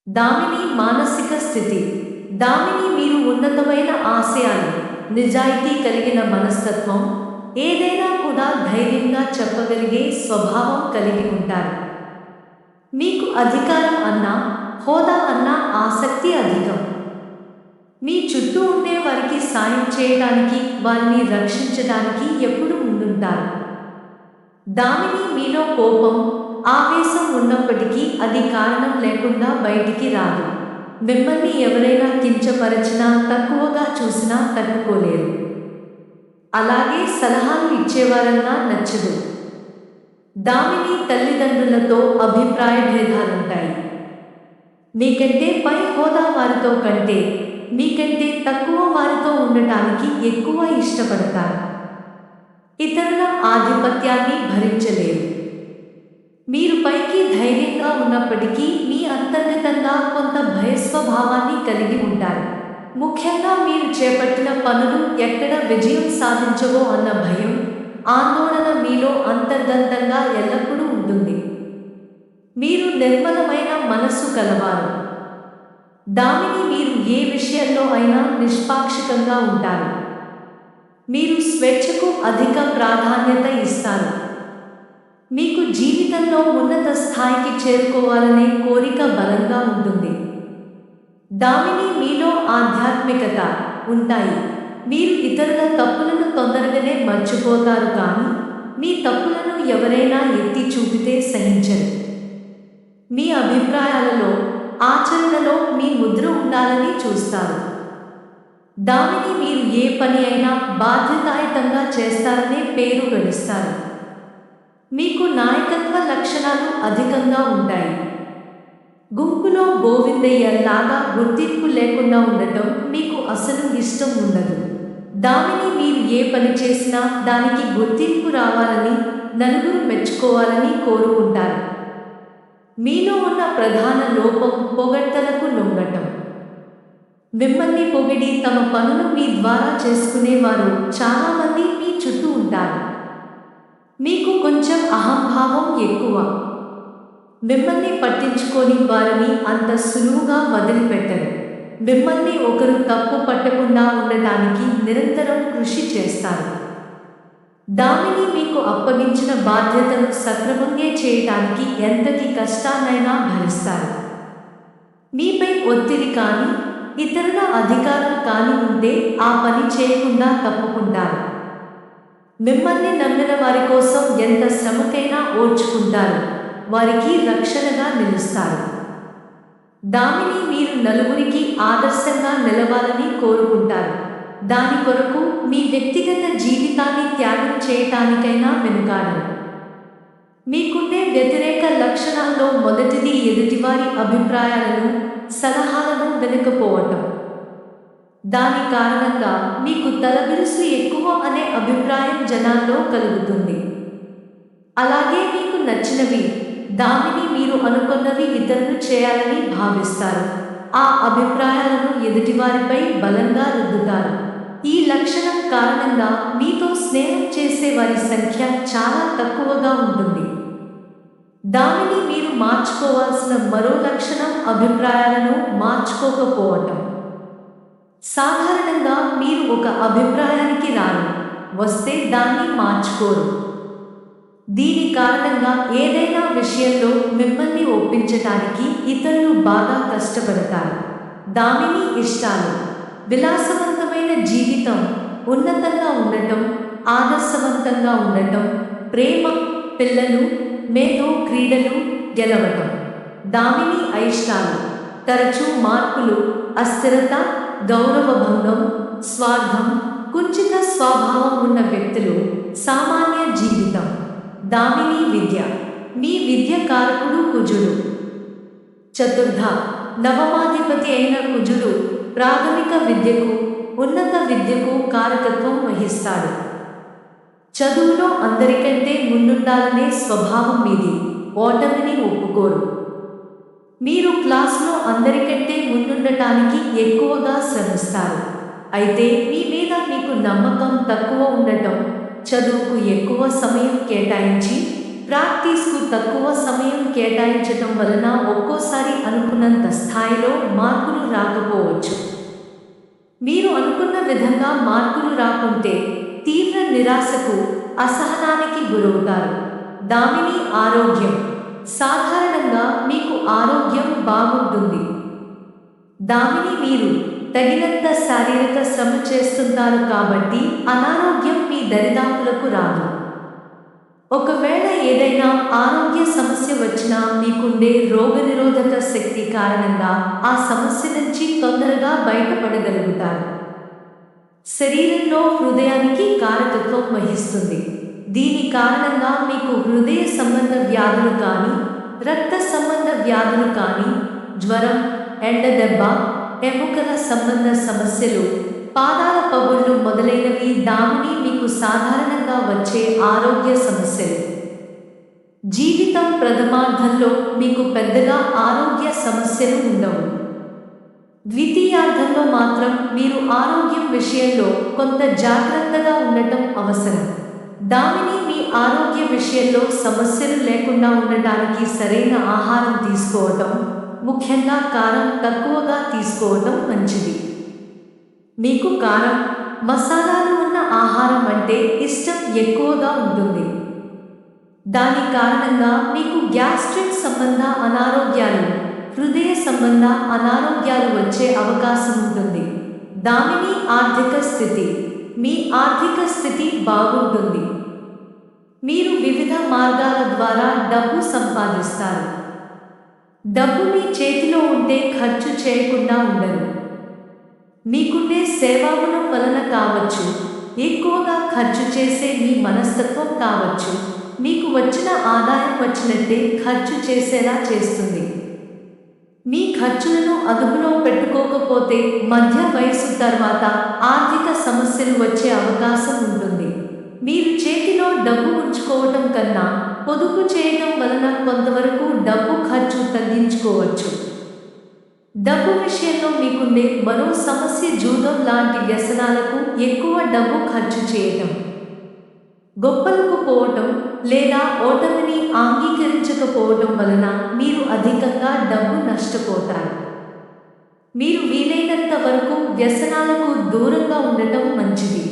దామిని మానసిక స్థితి. దామిని మీరు ఉన్నతమైన ఆశయాలు, నిజాయితీ కలిగిన మనస్తత్వం, ఏదైనా కూడా ధైర్యంగా చెప్పగలిగే స్వభావం కలిగి ఉంటారు. మీకు అధికారం అన్నా, హోదా అన్నా ఆసక్తి అధికం. మీ చుట్టూ ఉండే వారికి సాయం చేయడానికి, వారిని రక్షించడానికి ఎప్పుడూ ముందుంటారు. దామిని మీలో కోపం, ఆవేశం ఉన్నప్పటికీ అది కారణం లేకుండా బయటికి రాదు. మిమ్మల్ని ఎవరైనా కించపరచినా, తక్కువగా చూసినా తట్టుకోలేరు. అలాగే సలహాలు ఇచ్చేవారన్నా నచ్చదు. దామిని తల్లిదండ్రులతో అభిప్రాయ భేదాలుంటాయి. మీకంటే పై హోదా వారితో కంటే, మీకంటే తక్కువ వారితో ఉండటానికి ఎక్కువ ఇష్టపడతారు. ఇతరుల ఆధిపత్యాన్ని భరించలేరు. మీరు పైకి ధైర్యంగా ఉన్నప్పటికీ మీ అంతర్గతంగా కొంత భయస్వభావాన్ని కలిగి ఉంటారు. ముఖ్యంగా మీరు చేపట్టిన పనులు ఎక్కడ విజయం సాధించవో అన్న భయం, ఆందోళన మీలో అంతర్గతంగా ఎల్లప్పుడూ ఉంటుంది. మీరు నిర్మలమైన మనస్సు కలవారు. దానిని మీరు ఏ విషయంలో అయినా నిష్పాక్షికంగా ఉంటారు. మీరు స్వేచ్ఛకు అధిక ప్రాధాన్యత ఇస్తారు. మీకు జీవితంలో ఉన్నత స్థాయికి చేరుకోవాలనే కోరిక బలంగా ఉంటుంది. దానిని మీలో ఆధ్యాత్మికత ఉంటాయి. మీరు ఇతరుల తప్పులను తొందరగానే మర్చిపోతారు, కానీ మీ తప్పులను ఎవరైనా ఎత్తి చూపితే సహించరు. మీ అభిప్రాయాలలో, ఆచరణలో మీ ముద్ర ఉండాలని చూస్తారు. దానిని మీరు ఏ పని అయినా బాధ్యతాయుతంగా చేస్తారనే పేరు గడిస్తారు. మీకు నాయకత్వ లక్షణాలు అధికంగా ఉంటాయి. గుంపులో గోవిందయ్య లాగా గుర్తింపు లేకుండా ఉండటం మీకు అసలు ఇష్టం ఉండదు. దానిని మీరు ఏ పని చేసినా దానికి గుర్తింపు రావాలని, నలుగురు మెచ్చుకోవాలని కోరుకుంటారు. మీలో ఉన్న ప్రధాన లోపం పొగడ్తలకు లొంగటం. మిమ్మల్ని పొగిడి తమ పనులు మీ ద్వారా చేసుకునేవారు చాలామంది మీ చుట్టూ ఉంటారు. మీకు కొంచెం అహంభావం ఎక్కువ. మిమ్మల్ని పట్టించుకొని వారిని అంత సులువుగా వదిలిపెట్టరు. మిమ్మల్ని ఒకరు తప్పు పట్టకుండా ఉండటానికి నిరంతరం కృషి చేస్తారు. దానిని మీకు అప్పగించిన బాధ్యతను సక్రమంగా చేయటానికి ఎంతటి కష్టాన్నైనా భరిస్తారు. మీపై ఒత్తిడి కానీ, ఇతరుల అధికారం కానీ ఉంటే ఆ పని చేయకుండా తప్పుకుంటారు. మిమ్మల్ని నమ్మిన వారి కోసం ఎంత శ్రమకైనా ఓర్చుకుంటారు. వారికి రక్షణగా నిలుస్తారు. దానిని మీరు నలుగురికి ఆదర్శంగా నిలవాలని కోరుకుంటారు. దాని కొరకు మీ వ్యక్తిగత జీవితాన్ని త్యాగం చేయటానికైనా వెనుకాడరు. మీకుండే వ్యతిరేక లక్షణాల్లో మొదటిది ఎదుటివారి అభిప్రాయాలను, సలహాలను వెనుకపోవటం. దాని కారణంగా మీకు తలబిరుసు ఎక్కువ అనే అభిప్రాయం జనాల్లో కలుగుతుంది. అలాగే మీకు నచ్చినవి, దానిని మీరు అనుకున్నవి ఇతరులు చేయాలని భావిస్తారు. ఆ అభిప్రాయాలను ఎదుటివారిపై బలంగా రుద్దుతారు. ఈ లక్షణం కారణంగా మీతో స్నేహం చేసే వారి సంఖ్య చాలా తక్కువగా ఉంటుంది. దానిని మీరు మార్చుకోవాల్సిన మరో లక్షణం అభిప్రాయాలను మార్చుకోకపోవటం. సాధారణంగా మీరు ఒక అభిప్రాయానికి రారు, వస్తే దాన్ని మార్చుకోరు. దీని కారణంగా ఏదైనా విషయంలో మిమ్మల్ని ఒప్పించటానికి ఇతరులు బాగా కష్టపడతారు. దానిని ఇష్టాలు, విలాసవంతమైన జీవితం, ఉన్నతంగా ఉండటం, ఆదర్శవంతంగా ఉండటం, ప్రేమ, పిల్లలు, మేధో క్రీడలు, గెలవటం. దానిని అయిష్టాలు, తరచూ మార్పులు, అస్థిరత, గౌరవభంగం, స్వార్థం, కుంచిత స్వభావం ఉన్న వ్యక్తులు, సామాన్య జీవితం. దానిని విద్య. మీ విద్య కారకుడు కుజుడు. చతుర్థ, నవమాధిపతి అయిన కుజుడు ప్రాథమిక విద్యకు, ఉన్నత విద్యకు కారకత్వం వహిస్తాడు. చదువులో అందరికంటే ముందుండాలనే స్వభావం మీది. ఓటమిని ఒప్పుకోరు. మీరు క్లాసులో అందరికంటే ముందుండటానికి ఎక్కువగా శ్రమిస్తారు. అయితే మీ మీద మీకు నమ్మకం తక్కువ ఉండటం, చదువుకు ఎక్కువ సమయం కేటాయించి ప్రాక్టీస్కు తక్కువ సమయం కేటాయించటం వలన ఒక్కోసారి అనుకున్నంత స్థాయిలో మార్కులు రాకపోవచ్చు. మీరు అనుకున్న విధంగా మార్కులు రాకుంటే తీవ్ర నిరాశకు, అసహనానికి గురవుతారు. దామిని ఆరోగ్యం. సాధారణంగా మీకు ఆరోగ్యం బాగుంటుంది. దామిని మీరు తగినంత శారీరక శ్రమ చేస్తుంటారు కాబట్టి అనారోగ్యం మీ దరిదాపులకు రాదు. ఒకవేళ ఏదైనా ఆరోగ్య సమస్య వచ్చినా మీకుండే రోగనిరోధక శక్తి కారణంగా ఆ సమస్య నుంచి తొందరగా బయటపడగలుగుతారు. శరీరంలో హృదయానికి కారకత్వం వహిస్తుంది. దీని కారణంగా మీకు హృదయ సంబంధ వ్యాధులు కానీ, రక్త సంబంధ వ్యాధులు కానీ, జ్వరం, ఎండదెబ్బ, ఎముకల సంబంధ సమస్యలు, పాదాల పగుళ్ళు మొదలైనవి దామిని మీకు సాధారణంగా వచ్చే ఆరోగ్య సమస్యలు. జీవితం ప్రథమార్థంలో మీకు పెద్దగా ఆరోగ్య సమస్యలు ఉండవు. ద్వితీయార్థంలో మాత్రం మీరు ఆరోగ్యం విషయంలో కొంత జాగ్రత్తగా ఉండటం అవసరం. దామిని మీ ఆరోగ్య విషయంలో సమస్యలు లేకుండా ఉండటానికి సరైన ఆహారం తీసుకోవటం, ముఖ్యంగా కారం తక్కువగా తీసుకోవటం మంచిది. మీకు కారం, మసాలాలు ఉన్న ఆహారం అంటే ఇష్టం ఎక్కువగా ఉంటుంది. దాని కారణంగా మీకు గ్యాస్ట్రిక్ సంబంధ అనారోగ్యాలు, హృదయ సంబంధ అనారోగ్యాలు వచ్చే అవకాశం ఉంటుంది. దామిని ఆర్థిక స్థితి. మీ ఆర్థిక స్థితి బాగుంటుంది. మీరు వివిధ మార్గాల ద్వారా డబ్బు సంపాదిస్తారు. డబ్బు మీ చేతిలో ఉంటే ఖర్చు చేయకుండా ఉండరు. మీకుండే సేవాగుణం వలన కావచ్చు, ఎక్కువగా ఖర్చు చేసే మీ మనస్తత్వం కావచ్చు, మీకు వచ్చిన ఆదాయం వచ్చినట్టే ఖర్చు చేసేలా చేస్తుంది. మీ ఖర్చులను అదుపులో పెట్టుకోకపోతే మధ్య వయస్సు తర్వాత ఆర్థిక సమస్యలు వచ్చే అవకాశం ఉంటుంది. మీరు చేతిలో డబ్బు ఉంచుకోవటం కన్నా పొదుపు చేయడం వలన కొంతవరకు డబ్బు ఖర్చు తగ్గించుకోవచ్చు. డబ్బు విషయంలో మీకుండే మరో సమస్య జూదం లాంటి వ్యసనాలకు ఎక్కువ డబ్బు ఖర్చు చేయటం. గొప్పలకు పోవటం లేదా ఓటమిని అంగీకరించకపోవటం వలన మీరు అధికంగా డబ్బు నష్టపోతారు. మీరు వీలైనంత వరకు వ్యసనాలకు దూరంగా ఉండటం మంచిది.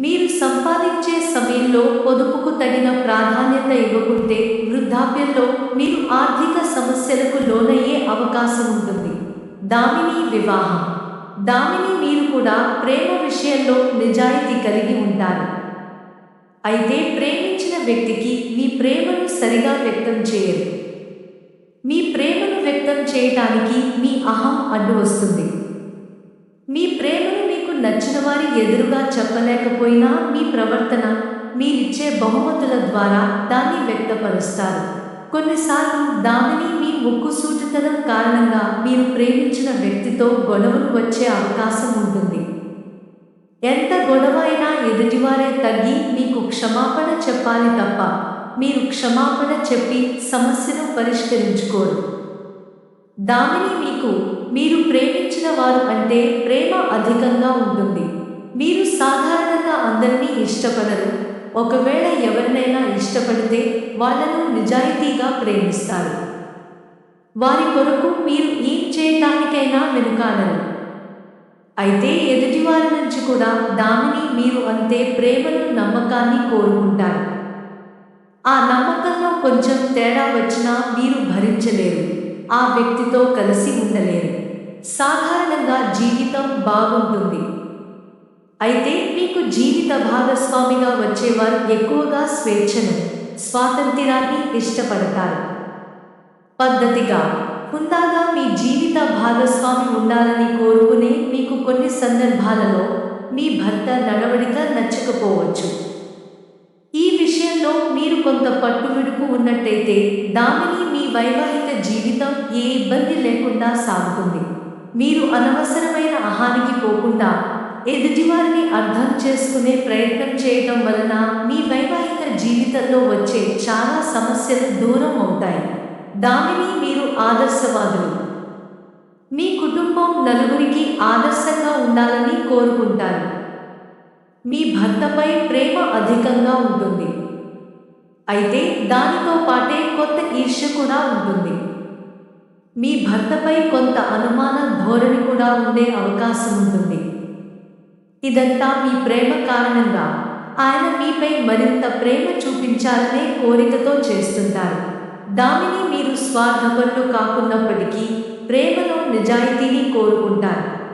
మీరు సంపాదించే సమయంలో పొదుపుకు తగిన ప్రాధాన్యత ఇవ్వకుంటే వృద్ధాప్యంలో మీరు ఆర్థిక సమస్యలకు లోనయ్యే అవకాశం ఉంటుంది. దామిని వివాహం. దామిని మీరు కూడా ప్రేమ విషయంలో నిజాయితీ కలిగి ఉంటారు. అయితే ప్రేమించిన వ్యక్తికి మీ ప్రేమను సరిగా వ్యక్తం చేయరు. మీ ప్రేమను వ్యక్తం చేయటానికి మీ అహం అడ్డు వస్తుంది. మీ ప్రేమను మీకు నచ్చిన వారి ఎదురుగా చెప్పలేకపోయినా మీ ప్రవర్తన, మీరిచ్చే బహుమతుల ద్వారా దాన్ని వ్యక్తపరుస్తారు. కొన్నిసార్లు దామిని మీ ముక్కుసూటితనం కారణంగా మీరు ప్రేమించిన వ్యక్తితో గొడవలు వచ్చే అవకాశం ఉంటుంది. ఎంత గొడవ అయినా ఎదుటివారే తగ్గి మీకు క్షమాపణ చెప్పాలి తప్ప మీరు క్షమాపణ చెప్పి సమస్యను పరిష్కరించుకోరు. దామిని మీకు మీరు ప్రేమించిన వారు అంటే ప్రేమ అధికంగా ఉంటుంది. మీరు సాధారణంగా అందరినీ ఇష్టపడరు. ఒకవేళ ఎవరినైనా ఇష్టపడితే వాళ్ళను నిజాయితీగా ప్రేమిస్తారు. వారి కొరకు మీరు ఏం చేయటానికైనా వెనుకాడరు. అయితే ఎదుటివారి నుంచి కూడా దామిని మీరు అంతే ప్రేమను, నమ్మకాన్ని కోరుకుంటారు. ఆ నమ్మకంలో కొంచెం తేడా వచ్చినా మీరు భరించలేరు. ఆ వ్యక్తితో కలిసి ఉండలేరు. సాధారణంగా జీవితం బాగుంటుంది. అయితే మీకు జీవిత భాగస్వామిగా వచ్చేవారు ఎక్కువగా స్వేచ్ఛను, స్వాతంత్ర్యాన్ని ఇష్టపడతారు. పద్ధతిగా, హుందాగా మీ జీవిత భాగస్వామి ఉండాలని కోరుకునే మీకు కొన్ని సందర్భాలలో మీ భర్త నడవడిక నచ్చకపోవచ్చు. ఈ విషయంలో మీరు కొంత పట్టువిడుపు ఉన్నట్టయితే దామిని మీ వైవాహిక జీవితం ఏ ఇబ్బంది లేకుండా సాగుతుంది. మీరు అనవసరమైన అహానికి పోకుండా ఎదుటివారిని అర్థం చేసుకునే ప్రయత్నం చేయటం వలన మీ వైవాహిక జీవితంలో వచ్చే చాలా సమస్యలు దూరం అవుతాయి. దామిని మీరు ఆదర్శవాదులు. మీ కుటుంబం నలుగురికి ఆదర్శంగా ఉండాలని కోరుకుంటారు. మీ భర్తపై ప్రేమ అధికంగా ఉంటుంది. అయితే దానితో పాటే కొత్త ఈర్ష్య కూడా ఉంటుంది. మీ భర్తపై కొంత అనుమాన ధోరణి కూడా ఉండే అవకాశం ఉంటుంది. ఇదంతా మీ ప్రేమ కారణంగా ఆయన మీపై మరింత ప్రేమ చూపించాలనే కోరికతో చేస్తుంటారు. దానిని మీరు స్వార్థపరులు కాకున్నప్పటికీ ప్రేమలో నిజాయితీని కోరుకుంటారు.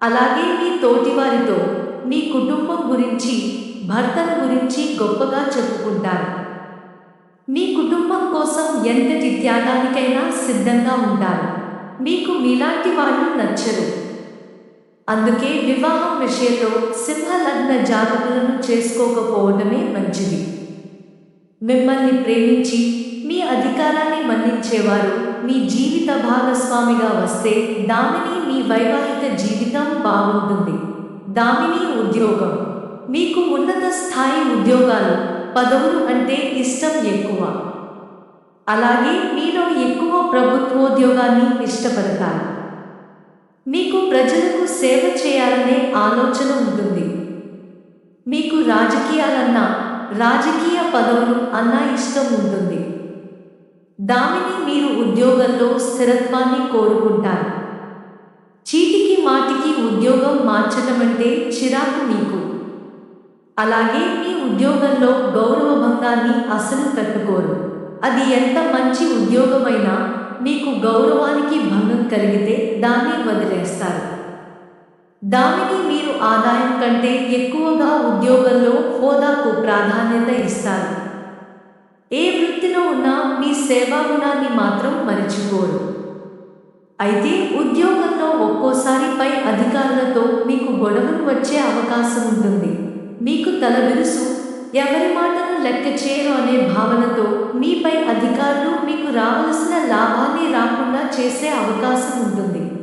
అలాగే మీ తోటివారితో మీ కుటుంబం గురించి, భర్తను గురించి గొప్పగా చెప్పుకుంటారు. మీ కుటుంబం కోసం ఎంతటి త్యాగానికైనా సిద్ధంగా ఉంటారు. మీకు మీలాంటి వాళ్ళు నచ్చరు. అందుకే వివాహం విషయంలో సింహ లగ్న జాతకులను చేసుకోకపోవడమే మంచిది. మిమ్మల్ని ప్రేమించి మీ అధికారాన్ని మన్నించేవారు మీ జీవిత భాగస్వామిగా వస్తే దామిని మీ వైవాహిక జీవితం బాగుంటుంది. దామిని ఉద్యోగం. మీకు ఉన్నత స్థాయి ఉద్యోగాలు, పదవులు అంటే ఇష్టం ఎక్కువ. అలాగే మీలో ఎక్కువ ప్రభుత్వోద్యోగాన్ని ఇష్టపడతారు. మీకు ప్రజలకు సేవ చేయాలనే ఆలోచన ఉంటుంది. మీకు రాజకీయాలన్నా, రాజకీయ పదవులు అన్నా ఇష్టం ఉంటుంది. దానిని మీరు ఉద్యోగంలో స్థిరత్వాన్ని కోరుకుంటారు. చీటికి మాటికి ఉద్యోగం మార్చటమంటే చిరాకు మీకు. అలాగే మీ ఉద్యోగంలో గౌరవభంగాన్ని అసలు తట్టుకోరు. అది ఎంత మంచి ఉద్యోగమైనా మీకు గౌరవానికి భంగం కలిగితే దాన్ని వదిలేస్తారు. దానిని మీరు ఆదాయం కంటే ఎక్కువగా ఉద్యోగంలో హోదాకు ప్రాధాన్యత ఇస్తారు. ఏ వృత్తిలో ఉన్నా మీ సేవాగుణాన్ని మాత్రం మరిచిపోరు. అయితే ఉద్యోగంలో ఒక్కోసారి పై అధికారులతో మీకు గొడవలు వచ్చే అవకాశం ఉంటుంది. మీకు తలబిరుసు, ఎవరి మాటను లెక్క చేయరు అనే భావనతో మీపై అధికారులు మీకు రావలసిన లాభాన్ని రాకుండా చేసే అవకాశం ఉంటుంది.